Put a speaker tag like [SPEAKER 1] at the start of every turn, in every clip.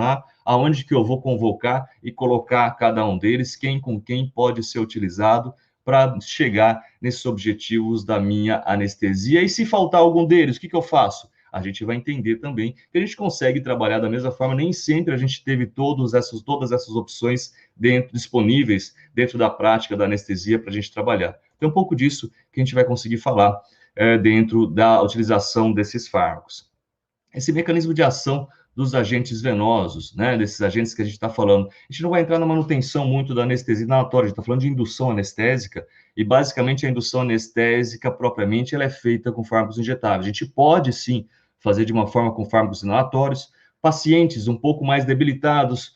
[SPEAKER 1] selecionar aonde que eu vou convocar e colocar cada um deles, quem com quem pode ser utilizado para chegar nesses objetivos da minha anestesia. E se faltar algum deles, o que eu faço? A gente vai entender também que a gente consegue trabalhar da mesma forma, nem sempre a gente teve todas essas opções disponíveis dentro da prática da anestesia para a gente trabalhar. Então, um pouco disso que a gente vai conseguir falar dentro da utilização desses fármacos. Esse mecanismo de ação dos agentes venosos, né, desses agentes que a gente está falando. A gente não vai entrar na manutenção muito da anestesia inalatória, a gente está falando de indução anestésica, e basicamente a indução anestésica propriamente ela é feita com fármacos injetáveis. A gente pode sim fazer de uma forma com fármacos inalatórios, pacientes um pouco mais debilitados,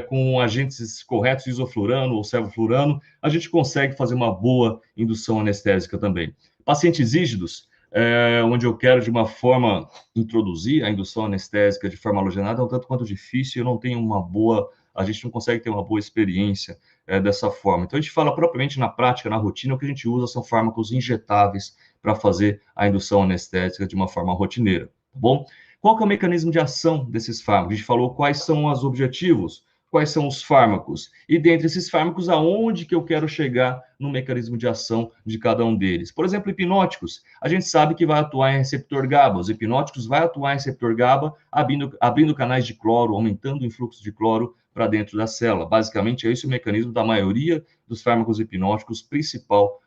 [SPEAKER 1] com agentes corretos, isoflurano ou sevoflurano, a gente consegue fazer uma boa indução anestésica também. Pacientes rígidos, onde eu quero de uma forma introduzir a indução anestésica de forma halogenada, é um tanto quanto difícil, eu não tenho a gente não consegue ter uma boa experiência dessa forma. Então, a gente fala propriamente na prática, na rotina, o que a gente usa são fármacos injetáveis para fazer a indução anestésica de uma forma rotineira, tá bom? Qual que é o mecanismo de ação desses fármacos? A gente falou quais são os objetivos, quais são os fármacos, e dentre esses fármacos, aonde que eu quero chegar no mecanismo de ação de cada um deles. Por exemplo, hipnóticos, a gente sabe que vai atuar em receptor GABA, os hipnóticos vai atuar em receptor GABA, abrindo canais de cloro, aumentando o influxo de cloro para dentro da célula. Basicamente, é esse o mecanismo da maioria dos fármacos hipnóticos,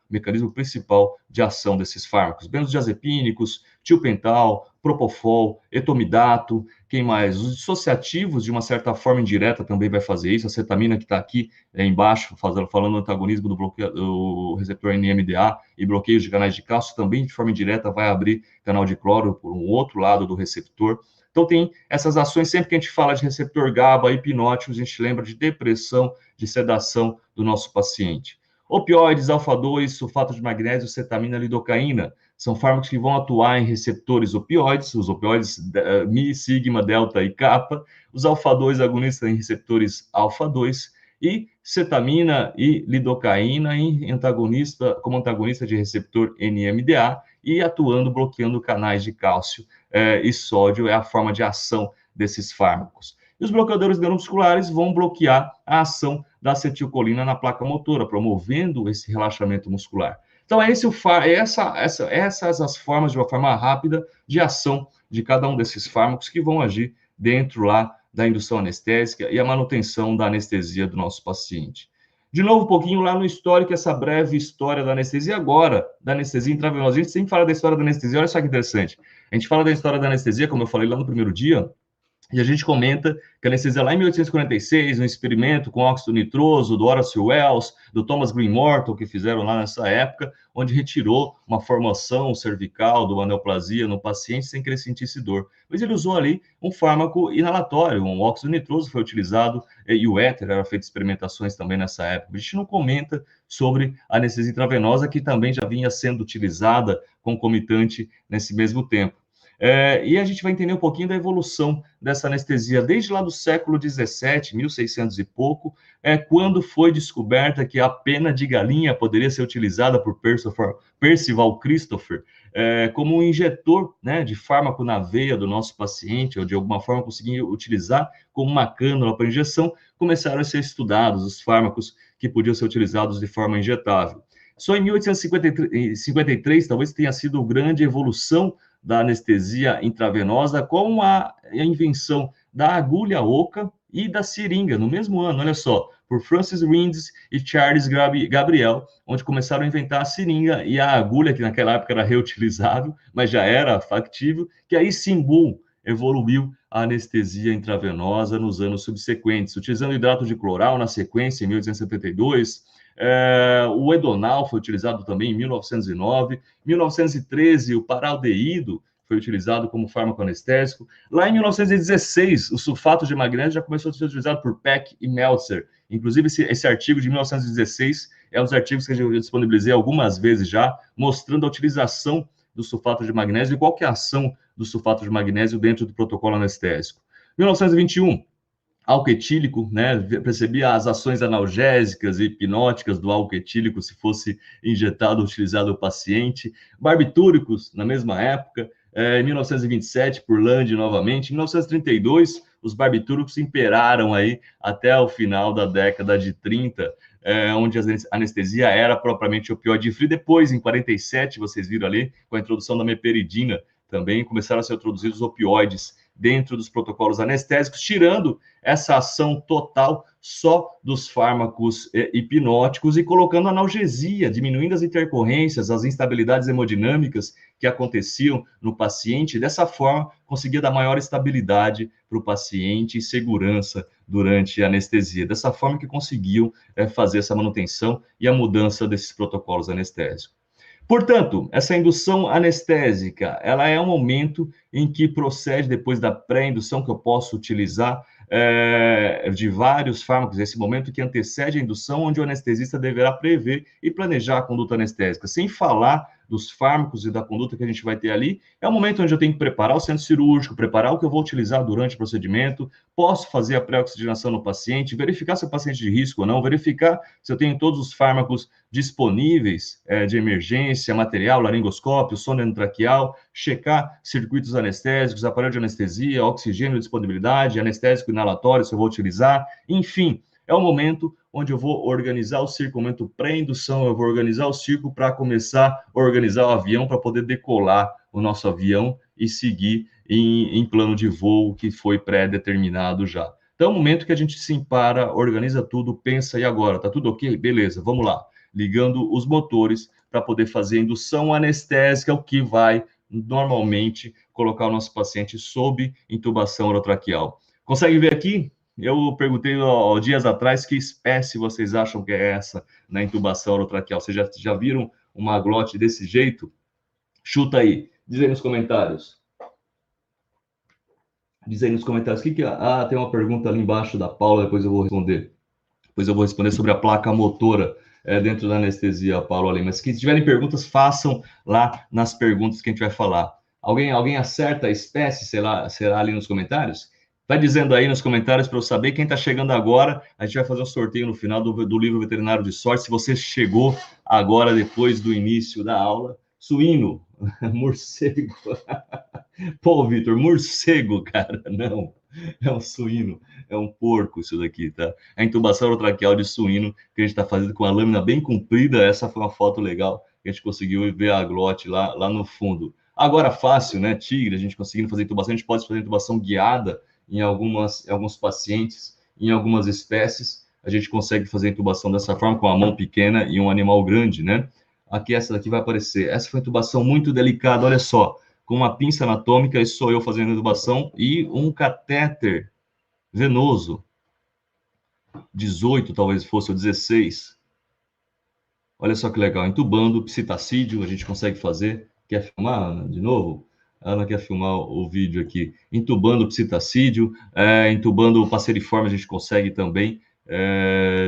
[SPEAKER 1] mecanismo principal de ação desses fármacos. Benzodiazepínicos, tiopental, propofol, etomidato, quem mais? Os dissociativos, de uma certa forma indireta, também vai fazer isso. A cetamina, que está aqui embaixo, falando do antagonismo do receptor NMDA e bloqueios de canais de cálcio, também de forma indireta vai abrir canal de cloro por um outro lado do receptor. Então, tem essas ações, sempre que a gente fala de receptor GABA, hipnóticos, a gente lembra de depressão, de sedação do nosso paciente. Opioides, alfa-2, sulfato de magnésio, cetamina, lidocaína, são fármacos que vão atuar em receptores opioides, os opioides Mi, Sigma, Delta e Kappa, os alfa-2 agonistas em receptores alfa-2, e cetamina e lidocaína como antagonista de receptor NMDA, e atuando, bloqueando canais de cálcio e sódio, é a forma de ação desses fármacos. E os bloqueadores neuromusculares vão bloquear a ação da acetilcolina na placa motora, promovendo esse relaxamento muscular. Então, essas as formas, de uma forma rápida, de ação de cada um desses fármacos que vão agir dentro lá da indução anestésica e a manutenção da anestesia do nosso paciente. De novo, um pouquinho lá no histórico, essa breve história da anestesia agora, da anestesia intravenosa. A gente sempre fala da história da anestesia, olha só que interessante. A gente fala da história da anestesia, como eu falei lá no primeiro dia, e a gente comenta que a anestesia lá em 1846, um experimento com óxido nitroso do Horace Wells, do Thomas Green Morton, que fizeram lá nessa época, onde retirou uma formação cervical do aneoplasia no paciente sem que ele sentisse dor. Mas ele usou ali um fármaco inalatório, um óxido nitroso foi utilizado, e o éter, era feito experimentações também nessa época. A gente não comenta sobre a anestesia intravenosa, que também já vinha sendo utilizada concomitante nesse mesmo tempo. E a gente vai entender um pouquinho da evolução dessa anestesia desde lá do século XVII, 1600 e pouco, quando foi descoberta que a pena de galinha poderia ser utilizada por Percival Christopher como um injetor, né, de fármaco na veia do nosso paciente, ou de alguma forma conseguir utilizar como uma cânula para injeção. Começaram a ser estudados os fármacos que podiam ser utilizados de forma injetável. Só em 1853 talvez tenha sido a grande evolução da anestesia intravenosa, com a invenção da agulha oca e da seringa, no mesmo ano, olha só, por Francis Rindis e Charles Gabriel, onde começaram a inventar a seringa e a agulha, que naquela época era reutilizável, mas já era factível, que aí sim, evoluiu a anestesia intravenosa nos anos subsequentes, utilizando hidrato de cloral na sequência, em 1872, o Edonal foi utilizado também em 1909, 1913 o paraldeído foi utilizado como fármaco anestésico. Lá em 1916, o sulfato de magnésio já começou a ser utilizado por Peck e Meltzer. Inclusive, esse artigo de 1916 é um dos artigos que eu disponibilizei algumas vezes já, mostrando a utilização do sulfato de magnésio e qual que é a ação do sulfato de magnésio dentro do protocolo anestésico. 1921, álcool etílico, né? Percebia as ações analgésicas e hipnóticas do álcool etílico se fosse injetado ou utilizado o paciente. Barbitúricos, na mesma época, em 1927, por Lande novamente. Em 1932, os barbitúricos imperaram aí até o final da década de 30, onde a anestesia era propriamente opioide free. Depois, em 47, vocês viram ali, com a introdução da meperidina, também começaram a ser introduzidos opioides dentro dos protocolos anestésicos, tirando essa ação total só dos fármacos hipnóticos e colocando analgesia, diminuindo as intercorrências, as instabilidades hemodinâmicas que aconteciam no paciente. Dessa forma, conseguia dar maior estabilidade para o paciente e segurança durante a anestesia. Dessa forma que conseguiam fazer essa manutenção e a mudança desses protocolos anestésicos. Portanto, essa indução anestésica, ela é um momento em que procede depois da pré-indução, que eu posso utilizar de vários fármacos, esse momento que antecede a indução, onde o anestesista deverá prever e planejar a conduta anestésica. Sem falar dos fármacos e da conduta que a gente vai ter ali, é o momento onde eu tenho que preparar o centro cirúrgico, preparar o que eu vou utilizar durante o procedimento, posso fazer a pré-oxigenação no paciente, verificar se é paciente de risco ou não, verificar se eu tenho todos os fármacos disponíveis de emergência, material, laringoscópio, sonda endotraqueal, checar circuitos anestésicos, aparelho de anestesia, oxigênio, disponibilidade, anestésico inalatório, se eu vou utilizar, enfim, é o momento onde eu vou organizar o circo, momento pré-indução, eu vou organizar o circo para começar a organizar o avião, para poder decolar o nosso avião e seguir em plano de voo que foi pré-determinado já. Então, é o momento que a gente se empara, organiza tudo, pensa, e agora? Tá tudo ok? Beleza, vamos lá. Ligando os motores para poder fazer a indução anestésica, o que vai, normalmente, colocar o nosso paciente sob intubação orotraqueal. Consegue ver aqui? Eu perguntei dias atrás que espécie vocês acham que é essa na intubação orotraqueal. Vocês já viram uma glote desse jeito? Chuta aí. Diz aí nos comentários. Diz aí nos comentários. Tem uma pergunta ali embaixo da Paula, depois eu vou responder. Depois eu vou responder sobre a placa motora dentro da anestesia, Paulo, ali. Mas se tiverem perguntas, façam lá nas perguntas que a gente vai falar. Alguém acerta a espécie, sei lá, será ali nos comentários? Vai dizendo aí nos comentários para eu saber. Quem está chegando agora, a gente vai fazer um sorteio no final do livro Veterinário de Sorte. Se você chegou agora, depois do início da aula, suíno, morcego. Pô, Vitor, morcego, cara, não. É um suíno, é um porco isso daqui, tá? A intubação orotraqueal de suíno que a gente está fazendo com a lâmina bem comprida. Essa foi uma foto legal que a gente conseguiu ver a glote lá no fundo. Agora, fácil, né? Tigre, a gente conseguindo fazer intubação, a gente pode fazer intubação guiada em alguns pacientes, em algumas espécies. A gente consegue fazer intubação dessa forma, com a mão pequena e um animal grande, né? Aqui, essa daqui vai aparecer. Essa foi uma intubação muito delicada, olha só. Com uma pinça anatômica, isso sou eu fazendo intubação, e um catéter venoso. 18, talvez fosse, ou 16. Olha só que legal. Intubando psitacídio, a gente consegue fazer. Quer filmar, Ana, de novo? A Ana quer filmar o vídeo aqui. Intubando psitacídio, intubando passeriforme, a gente consegue também,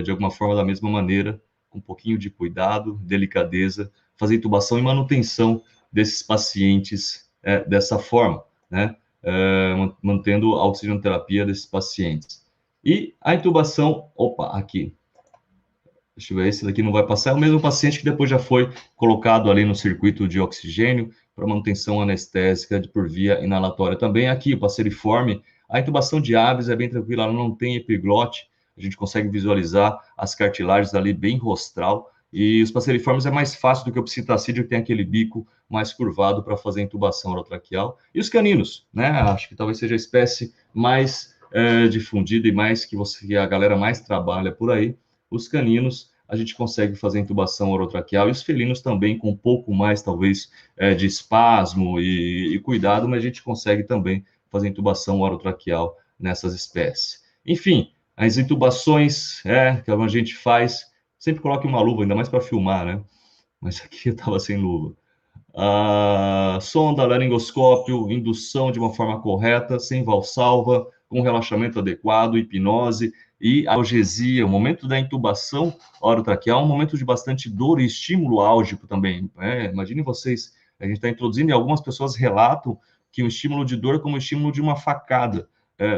[SPEAKER 1] de alguma forma, da mesma maneira, com um pouquinho de cuidado, delicadeza, fazer intubação e manutenção desses pacientes dessa forma, né? Mantendo a oxigenoterapia desses pacientes. E a intubação, aqui. Deixa eu ver, esse daqui não vai passar. É o mesmo paciente que depois já foi colocado ali no circuito de oxigênio para manutenção anestésica por via inalatória. Também aqui, o passeriforme, a intubação de aves é bem tranquila, ela não tem epiglote, a gente consegue visualizar as cartilagens ali bem rostral, e os passeriformes é mais fácil do que o psitacídeo, que tem aquele bico mais curvado para fazer a intubação orotraqueal. E os caninos, né? Acho que talvez seja a espécie mais difundida e mais que a galera mais trabalha por aí. Os caninos, a gente consegue fazer intubação orotraqueal, e os felinos também, com um pouco mais, talvez, de espasmo e cuidado, mas a gente consegue também fazer intubação orotraqueal nessas espécies. Enfim, as intubações que a gente faz, sempre coloque uma luva, ainda mais para filmar, né? Mas aqui eu estava sem luva. Sonda, laringoscópio, indução de uma forma correta, sem valsalva, com relaxamento adequado, hipnose e analgesia. O momento da intubação orotraqueal é um momento de bastante dor e estímulo álgico também. Imaginem vocês, a gente está introduzindo e algumas pessoas relatam que o estímulo de dor é como o estímulo de uma facada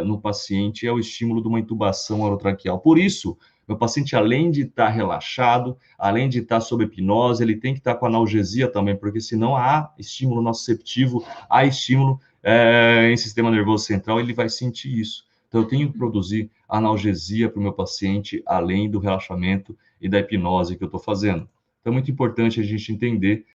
[SPEAKER 1] no paciente, é o estímulo de uma intubação orotraqueal. Por isso, meu paciente, além de estar relaxado, além de estar sob hipnose, ele tem que estar com analgesia também, porque senão há estímulo nociceptivo, há estímulo em sistema nervoso central, ele vai sentir isso. Então, eu tenho que produzir analgesia para o meu paciente, além do relaxamento e da hipnose que eu estou fazendo. Então, é muito importante a gente entender